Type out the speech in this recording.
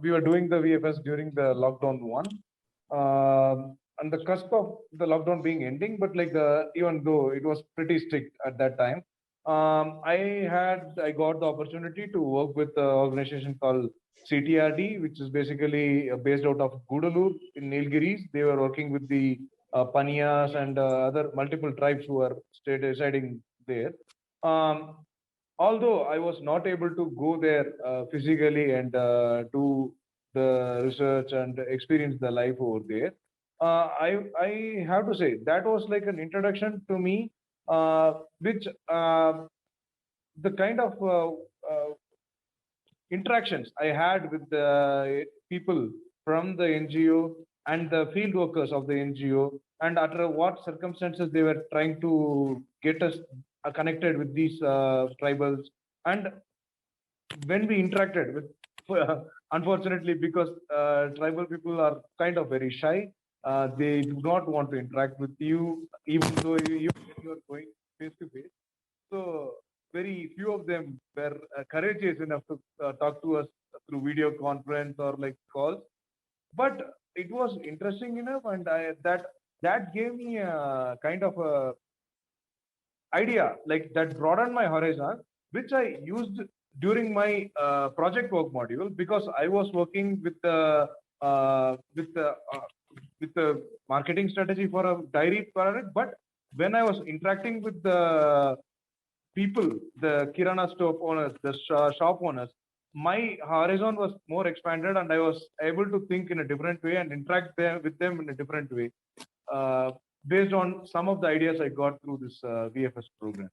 we were doing the VFS during the lockdown one, and the cusp of the lockdown being ending, but like even though it was pretty strict at that time, I got the opportunity to work with an organization called CTRD, which is basically based out of Gudalur in Nilgiris. They were working with the Paniyas and other multiple tribes who are residing there. Although I was not able to go there physically and do the research and experience the life over there, I have to say that was like an introduction to me, which the kind of interactions I had with the people from the NGO and the field workers of the NGO, and under what circumstances they were trying to get us connected with these tribals. And when we interacted with, unfortunately, because tribal people are kind of very shy, they do not want to interact with you, even though you are going face to face. So very few of them were courageous enough to talk to us through video conference or like calls. But it was interesting enough, and that gave me a kind of a idea, like that broadened my horizon, which I used during my project work module, because I was working with the marketing strategy for a dairy product. But when I was interacting with the people, the kirana store owners, the shop owners, my horizon was more expanded, and I was able to think in a different way and interact with them in a different way, based on some of the ideas I got through this VFS program.